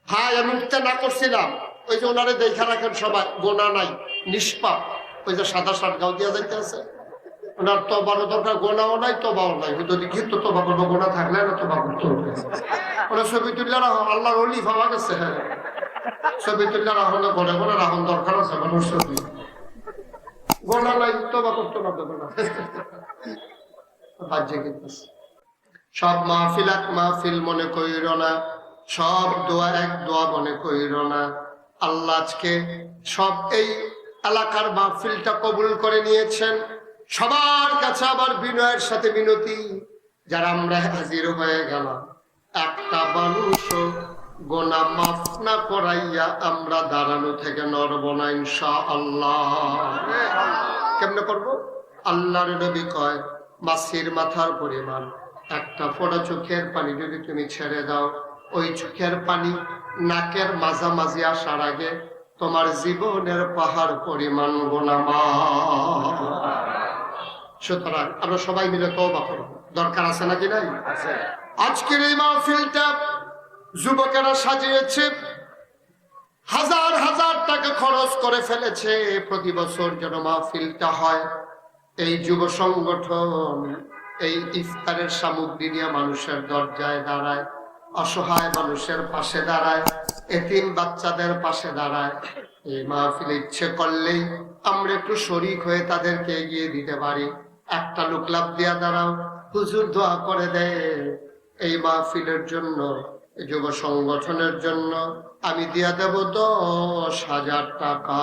হ্যাঁ আমি উঠতে না করছিলাম, ওই যে ওনারে দেখা রাখেন সবাই, গোনা নাই, নিষ্পাপ। ওই যে সাদা শার্ট গাও দিয়া যাইতে আছে, ওনার তবারও দরকার, গোনাও নাই তবাও নাই। যদি কিন্তু তবা করবো, গোনা থাকলে না তবা করতে হবে। ওরা ছবি তুললে রাখো, আল্লাহর অলি পাওয়া গেছে। হ্যাঁ ছবি তুললে রাখলে ঘরে ঘরে রাখুন, দরকার আছে মানুষ ছবি। গোনা নাই তবা করতে পারবে না। বাহ্যে কিন্তু সব মাহফিল এক মাহফিল মনে কইর না, সব দোয়া এক দোয়া মনে কইর না। আল্লাহ আজকে সব এই এলাকার মাহফিলটা কবুল করে নিয়েছেন। সবার কাছে আবার বিনয়ের সাথে মিনতি, যারা আমরা হাজির হয়ে গেলাম, একটা মানুষও গোনা মাফ না করাইয়া আমরা দাঁড়ানো থেকে নড়ব না ইনশাআল্লাহ। কেমনে করবো? আল্লাহর নবী কয়, মাছির মাথার পরিমাণ একটা ফোঁটা চোখের পানি যদি তুমি ছেড়ে দাও, ওই চোখের পানি নাকের মাঝামাঝি আসার আগে তোমার জীবনের পাহাড় পরিমাণ গোনা মাফ। সুতরাং আমরা সবাই মিলে তওবা করব, দরকার আছে নাকি নাই? আজকের এই মাহফিলটা যুবকেরা সাজিয়েছে, হাজার হাজার টাকা খরচ করে ফেলেছে প্রতি বছর যেন মাহফিলটা হয়। এই যুব সংগঠন এই ইফতারের সামগ্রী নিয়ে মানুষের দরজায় দাঁড়ায়, অসহায় মানুষের পাশে দাঁড়ায়, এতিম বাচ্চাদের পাশে দাঁড়ায়। এই মাহফিল ইচ্ছে করলেই আমরা একটু শরীক হয়ে তাদেরকে এগিয়ে দিতে পারি। একটা লোক লাভ দিয়া দাঁড়াও, হুজুর দোয়া করে দেয় এই মাহফিলের জন্য, যুব সংগঠনের জন্য আমি দিয়া দেব 10,000 টাকা।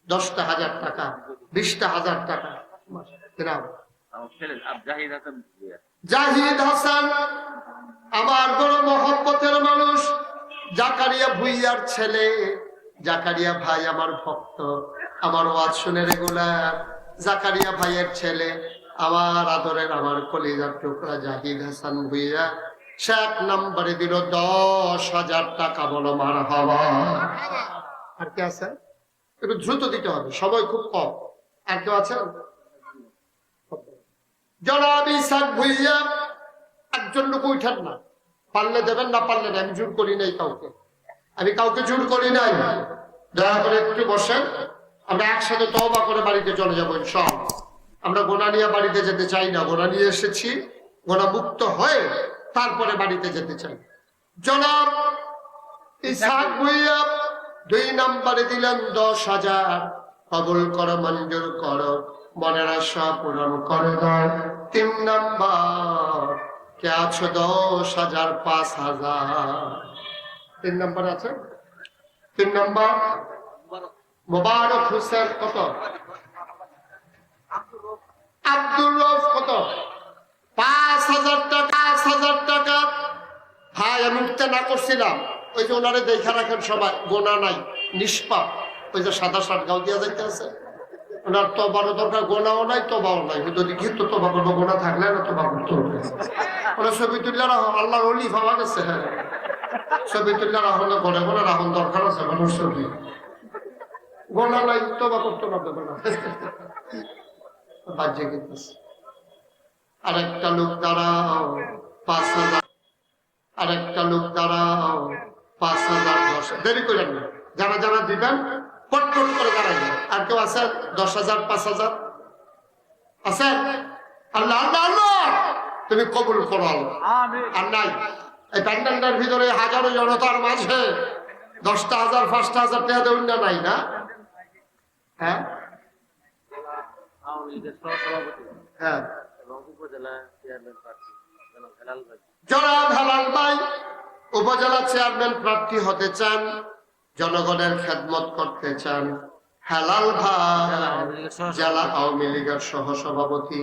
10,000 টাকা, 20,000 টাকা। জাহিদ হাসান আমার বড় মহব্বতের মানুষ, জাকারিয়া ভুইয়ার ছেলে। জাকারিয়া ভাই আমার ভক্ত, আমার ওয়াজ শুনে রেগুলার। জাকারিয়া ভাইয়ের ছেলে, আমার আদরের, আমার কলিজার টুকরা জাহিদ হাসান ভুইয়া, সে 1 নম্বরে দিল 10,000 টাকা। বলো মারহাবা। আর কে আছে? একটু দ্রুত দিতে হবে, সময় খুব কম। আর কেউ আছে? জনাব ইসাক ভুইয়া, একজন লোক উঠেন না, পারলে দেবেন, না পারলে না। আমি জোর করি নাই কাউকে, আমি কাউকে জোর করি নাই। দয়া করে একটু বসেন, আমরা একসাথে তওবা করে বাড়িতে চলে যাবো ইনশাআল্লাহ। আমরা গোনা নিয়ে বাড়িতে যেতে চাই না, গোনা নিয়ে এসেছি, গোনা মুক্ত হয়ে তারপরে বাড়িতে যেতে চাই। জনাব ইসাক ভুইয়া 2 নম্বরে দিলেন 10,000। কবুল করো, মঞ্জুর করো, মনের আশা পূরণ করে দাও। 3 নম্বর কে আছো? 10,000, 5,000। 3 নম্বর আছে? 3 নম্বর মোবারক হোসেন। কত? আব্দুর রউফ। কত? 5,000 টাকা। 5,000 টাকা। ভাই আমি উঠতে না করছিলাম, ওই যে ওনারে দেখা রাখেন সবাই, গোনা নাই, নিষ্পাপ। ওই যে সাদা শার্ট গাও দিয়া যাইতে আছে, ওনার তবারও দরকার, গোনাও নাই তবাও নাই। যদি কিন্তু তবা করবো, গোনা থাকলে না তবা করতে হবে। ওরা ছবি তুললে রাখো, আল্লাহর অলি পাওয়া গেছে। হ্যাঁ ছবি তুললে রাখলে ঘরে ঘরে রাখুন, দরকার আছে মানুষ ছবি। গোনা নাই তবা করতে পারবে না। বাহ্যে কিন্তু আরেকটা লোক দাঁড়াও, 5,000। আরেকটা লোক দাঁড়াও, 5,000। 10। দেরি করেন না, যারা যারা দিবেন পটপট করে দাঁড়াইবেন। আর কেউ আছেন? 10,000, 5,000 আছেন? আল্লাহ আল্লাহ আল্লাহ, তুমি কবুল করো আল্লাহ। আর নাই এই প্যান্ডেলটার ভিতরে হাজারো জনতার মাঝে 10,000, 5,000 টাকা দেউন না, নাই না? হ্যাঁ হ্যাঁ, জনাব হেলাল ভাই উপজেলা চেয়ারম্যান প্রার্থী হতে চান, জনগণের খেদমত করতে চান। হেলাল ভাই জেলা আওয়ামী লীগের সহসভাপতি।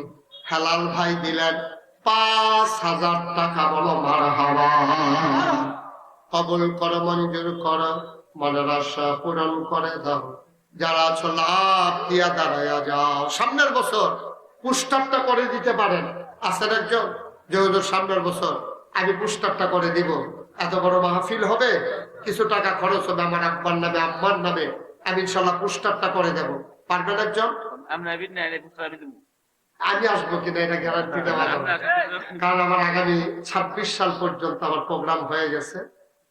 হেলাল ভাই দিলেন 5,000 টাকা। বলো মারহাবা। কবুল করো, মঞ্জুর করো, মনের আশা পূরণ করে দাও। যারা আছো লাভ দিয়া দাঁড়াইয়া যাও। সামনের বছর পুস্টারটা করে দিতে পারেন। আছেন একজন? যেহেতু সামনের বছর আমি পুস্টারটা করে দিব। এত বড় মাহফিল হবে, কিছু টাকা খরচ হবে আমার আব্বার নামে, আম্মার নামে। আমি ইনশাল্লাহ পুস্টারটা করে দেব। পারবেন একজন? আমি আসবো কিনা এটা গ্যারান্টি দেওয়া যাবে, কারণ আমার আগামী 26 সাল পর্যন্ত আমার প্রোগ্রাম হয়ে গেছে।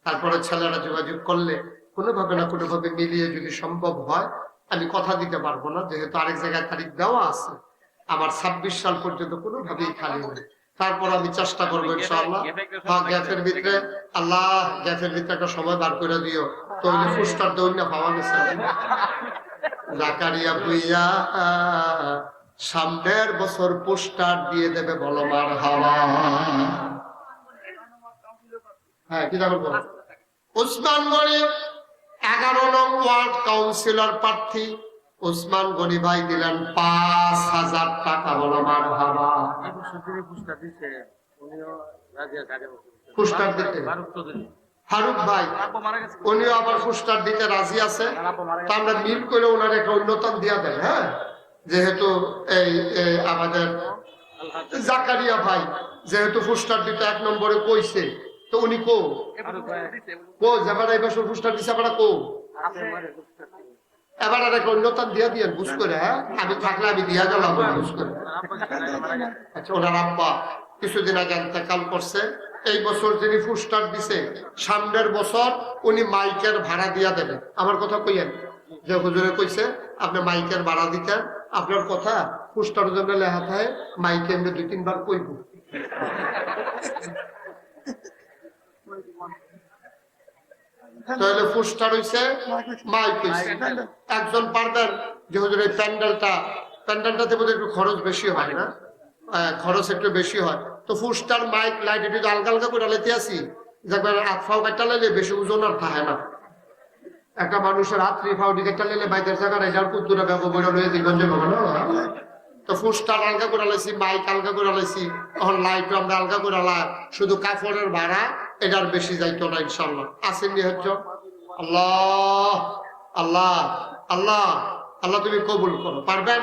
তারপরে ছেলেরা যোগাযোগ করলে কোনোভাবে না কোনোভাবে মিলিয়ে যদি সম্ভব হয়, আমি কথা দিতে পারবো না, যেহেতু আরেক জায়গায় তারিখ দেওয়া আছে, আমার 26 সাল পর্যন্ত কোনোভাবেই খালি নেই। তারপর আমি চেষ্টা করবো ইনশাআল্লাহ। গ্যাপের ভিতরে আল্লাহ গ্যাপের ভিতরে একটা সময় বার করে দিও, তৈলে ফুস্টার দৌড় পাওয়া গেছে। জাকারিয়া ভুইয়া সামনের বছর পোস্টার দিয়ে দেবে, বলো মার হাওয়া। হ্যাঁ কি বলবো, ওসমান গনি 11 নং ওয়ার্ড কাউন্সিলর প্রার্থী ওসমান গনি ভাই দিলেন 5,000 টাকা, বলো মার হাওয়া। পুস্টার দিতে ফারুক ভাই উনিও আবার পুস্টার দিতে রাজি আছে, তা আমরা মিল করে ওনার একটা অন্যতম দিয়া দেন। হ্যাঁ, যেহেতু এই আমাদের জাকারিয়া ভাই যেহেতু পুস্টার দিতে 1 নম্বরে কইছে, তো উনি কো যাবার এই বছর পুস্টার দিছে, আমরা কো এবার আর একটা অন্যতম দিয়া দিয়েন বুঝ করে। হ্যাঁ, আমি থাকলে আমি দিয়া গেলাম বুঝ করে। আচ্ছা, ওনার আব্বা কিছুদিন আগে ইন্তেকাল করছে, এই বছর যিনি পুস্টার দিছে সামনের বছর উনি মাইকের ভাড়া দিয়া দেবে। আমার কথা কইয়েন যে হুজুরে কইছে আপনি মাইকের ভাড়া দিতেন, আপনার কথা পুস্টার জন্য লেখা থাকে, মাইকে এমনি 2-3 বার কইব। তাহলে পুস্টার হইছে, মাইক হইছে। একজন পারবেন যে হুজুর এই প্যান্ডেলটাতে বোধহয় একটু খরচ বেশি হয় না, খরচ একটু বেশি হয়, তো পুস্টার মাইক লাইট একটু আলগা আলগা করে লেতে আসি, দেখবেন হাত ফাও কাটটা লেলে বেশি ওজন আর থাকে না। একটা মানুষের হাত ফাও দিকে একটা লেলে বাইদের জায়গা এটার কুদ্দুরা ব্যবহার রয়ে জীবন তো পুস্টার আলগা করে লাইছি, মাইক আলগা করে লাইছি, তখন লাইট আমরা আলগা করে লাই, শুধু কাপড়ের ভাড়া এটার বেশি যাইতো না ইনশাল্লাহ। আসেননি হচ্ছে আল্লাহ আল্লাহ আল্লাহ আল্লাহ তুমি কবুল করো। পারবেন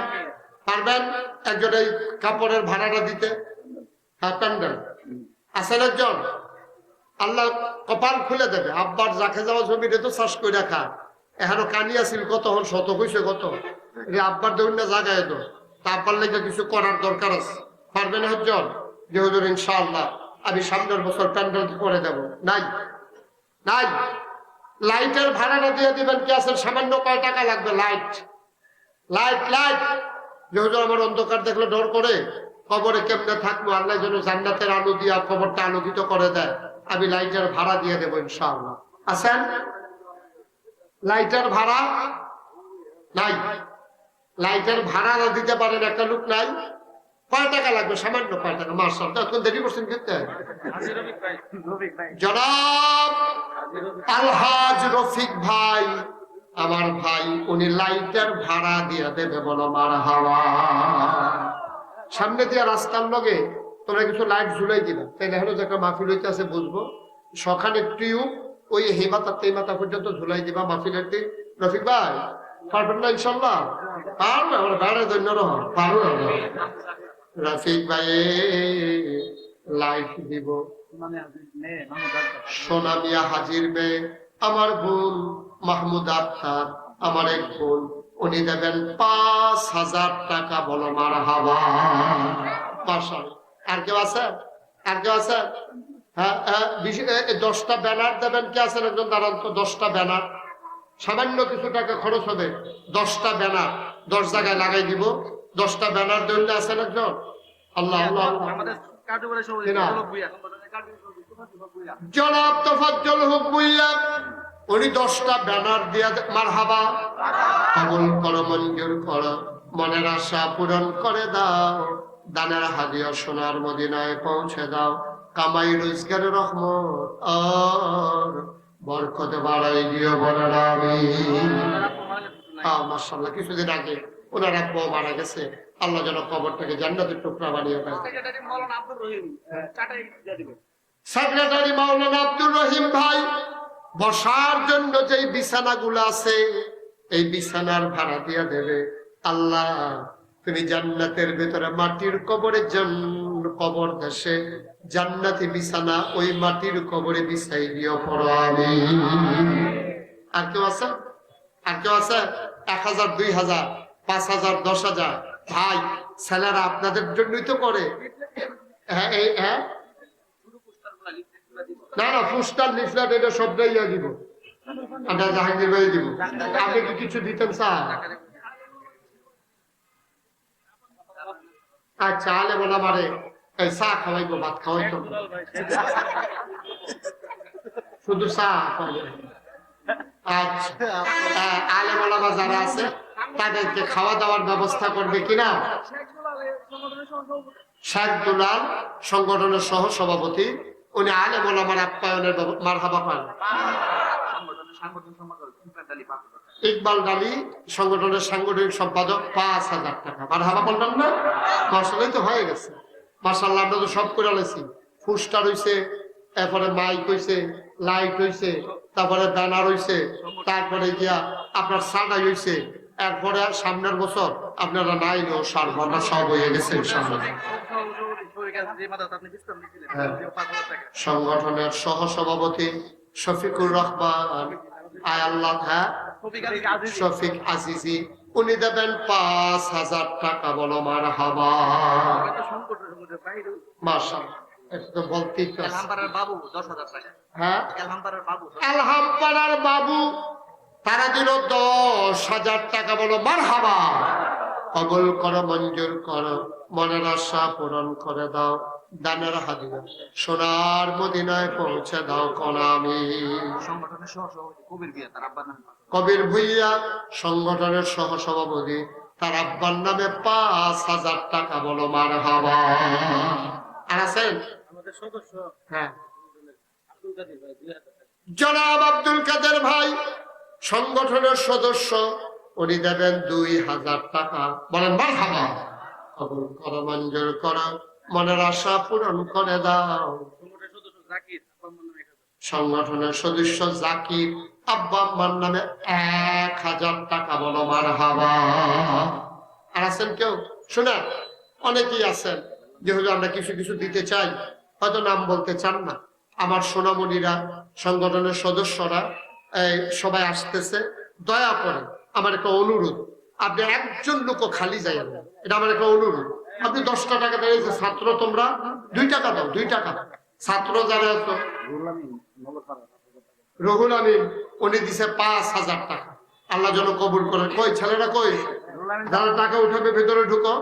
পারবেন একজন এই কাপড়ের ভাড়াটা দিতে? হ্যাঁ, প্যান্ডেল আছেন একজন, আল্লাহ কপাল খুলে দেবে। আব্বার রাখে যাওয়া জমিটা তো চাষ করে রাখা, এখনো কানি আসিল কত, হল শত হয়েছে কত, আব্বার দৌড় না জাগায় তো আব্বার লেগে কিছু করার দরকার আছে। পারবেন একজন যে হুজুর ইনশাআল্লাহ আমি সামনের বছর প্যান্ডেল করে দেব? নাই নাই, লাইটের ভাড়াটা দিয়ে দিবেন কি আছেন, সামান্য কয় টাকা লাগবে? লাইট লাইট লাইট যে হুজুর আমার অন্ধকার দেখলে ডর করে, কবরে কেমনে থাকবো, আল্লাহ যেন জান্নাতের আলো দিয়া কবরটা আলোকিত করে দেয়, আমি লাইটের ভাড়া দিয়ে দেবো ইনশাআল্লাহ। আছেন? লাইটের ভাড়া নাই, লাইটের ভাড়া না দিতে পারেন একটা লোক নাই, কয় টাকা লাগবে? সামান্য কয় টাকা। মার্শাল্লাহ, এখন দেরি করছেন কিন্তু জনাব আলহাজ রফিক ভাই, আমার ভাই, উনি লাইটের ভাড়া দিয়ে দেবে, বলো মারহাবা। সামনে দিয়ে রাস্তার লগে তোমরা কিছু লাইট ঝুলাই দিবা, তাইলে হলো যে একটা মাহফিল হইতে আছে বুঝবো। সকালে টিউব ওই হেমাতা তেমাতা পর্যন্ত ঝুলাই দিবা মাহফিলের দিন। রফিক ভাই পারবেন না ইনশাল্লাহ? পারবে, আমার বাইরে জন্য পারবো। রফিক ভাই লাইট দিব, সোনা মিয়া হাজির বে, আমার বোন মাহমুদ আক্তার, আমার এক বোন, উনি দেবেন 5,000 টাকা, বলো মারহাবা। আর কেউ আছে? আর কেউ আছে? হ্যাঁ, 10টা ব্যানার দেবেন কে আছেন? একজন দাঁড়ান তো। 10টা ব্যানার, সামান্য কিছু টাকা খরচ হবে, 10টা ব্যানার 10 জায়গায় লাগাই দিব। 10টা ব্যানার দৌড়লে আছেন একজন? আল্লাহ আল্লাহ। জনাব তোফাজ্জল হক ভুইয়া, উনি 10টা ব্যানার দিয়া মারহাবা। কবুল করো, মঞ্জুর করো, মনের আশা পূরণ করে দাও, দানের হাদিয়া সোনার মদিনায় পৌঁছে দাও, কামাই রোজগারের রহমত আর বরকত বাড়াই দিও, বলেন আমিন। মাশাআল্লাহ, কিছুদিন আগে ওনার আব্বা মারা গেছে, আল্লাহ যেন কবরটাকে জান্নাতের টুকরা বানিয়ে দেয়। সেক্রেটারি মাওলানা আব্দুর রহিম ভাই, বসার জন্য যেই বিছানাগুলো আছে এই বিছানার ভাড়া দিয়া দেবে। আল্লাহ তুমি জান্নাতের ভেতরে মাটির কবরের জন্য, কবর দেশে জান্নাতি বিছানা ওই মাটির কবরে বিছাই দিও, পড়ো আমিন। আর কেউ আছে? আর কেউ আছে? 1,000, 2,000, 5,000, 10,000? ভাই ছেলেরা আপনাদের জন্যই তো করে। হ্যাঁ, এই হ্যাঁ না না, পোস্টার লিফলেট এটা সবটাই দিব, আমরা জাহাঙ্গীর ভাই দিব। আপনি কি কিছু দিতেন স্যার? আচ্ছা, আলে বলা মানে এই চা খাওয়াইবো, ভাত খাওয়াইতো, শুধু চা খাওয়াইবো। আচ্ছা, আলে বলা যারা আছে তাদেরকে খাওয়া দাওয়ার ব্যবস্থা করবে কিনা? শেখ দুলাল সংগঠনের সহ সভাপতি, উনি আলে ওলামার আপ্যায়নের মারহাবা পান। ইকবাল ডালি সংগঠনের সাংগঠনিক সম্পাদক ৫,০০০ টাকা। মারহাবা বললাম না? মাসাল্লাহ তো হয়ে গেছে, মাসাল্লাহ। আমরা তো সব করে আলেছি, পোস্টার হইছে, এরপরে মাইক হইছে, লাইট হইছে, তারপরে ব্যানার হইছে, তারপরে গিয়া আপনার সাডাই হইছে, এরপরে সামনের বছর আপনারা নাই নো সারবনা সব হয়ে গেছে। সংগঠনের সহ সভাপতি শফিকুর রহমান আয়াল্লাহ, হ্যাঁ শফিক আজিজি, উনি দেবেন ৫,০০০ টাকা। বলো মারহাবা। মাশাআল্লাহ, এটা বলতেই তো। বাবু ১০,০০০ টাকা। হ্যাঁ, এলহামপাড়ার বাবু তারা দিল ১০,০০০ টাকা। বলো মারহাবা। কবুল করো, মঞ্জুর করো, মনের আশা পূরণ করে দাও, দানের হাদিয়া সোনার মদিনায় পৌঁছে দাও। কোন আমি কবির ভুইয়া সংগঠনের সহ সভাপতি, তার আব্বার নামে ৫,০০০ টাকা। বলো মারহাবা। আর আছেন হ্যাঁ জনাব আব্দুল কাদের ভাই সংগঠনের সদস্য, উনি দেবেন ২,০০০ টাকা। বলেন মারহাবা। কবুল করো, মঞ্জুর করো, মনের আশা পূরণ করে দাও। সংগঠনের সদস্য জাকির, আব্বা আম্মার নামে ১,০০০ টাকা। বলো মারহাবা। আর আছেন কেউ? শোনা, অনেকেই আছেন যেহেতু আমরা কিছু কিছু দিতে চাই, হয়তো নাম বলতে চান না। আমার সোনামণিরা, সংগঠনের সদস্যরা সবাই আসতেছে, দয়া করে আমার একটা অনুরোধ, আপনি একজন লোক খালি যাইয়েন, এটা আমার একটা অনুরোধ। আপনি ১০টা টাকা দিয়েছে, ছাত্র তোমরা ২ টাকা দাও, ২ টাকা। ছাত্র যারা আছো, রহুল আমিন উনি দিছে ৫,০০০ টাকা। আল্লাহ যেন কবুল করে। কই ছেলেরা, কই যারা টাকা উঠাবে ভেতরে ঢুকো।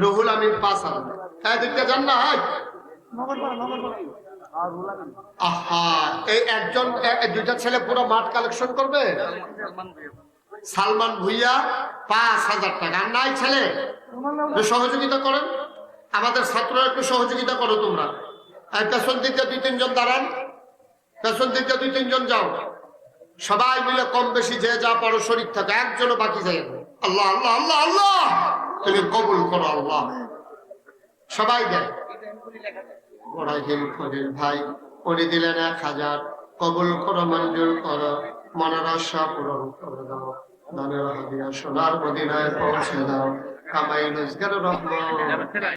রহুল আমিন ৫,০০০। হ্যাঁ, দেখতে যান না। আহা, এই একজন, দুইটা ছেলে পুরো মাঠ কালেকশন করবে। সালমান ভুইয়া ৫,০০০ টাকা। আর নাই ছেলে, সহযোগিতা করেন, আমাদের ছাত্ররা একটু সহযোগিতা করো তোমরা। পেছন দিকে ২-৩ জন দাঁড়ান, পেছন দিকে ২-৩ জন যাও, সবাই মিলে কম বেশি যে যা পারো শরীর থাকে, একজনও বাকি যায়। আল্লাহ আল্লাহ আল্লাহ আল্লাহ, তুমি কবুল করো আল্লাহ। সবাই দেয়। ভাই উনি দিলেন ১,০০০। কবুল করো, মঞ্জুর করো, মনের আশা পূরণ করে দাও, দানের হাদিয়া সোনার মদিনায় পৌঁছে দাও, কামাই রোজগার রহমান।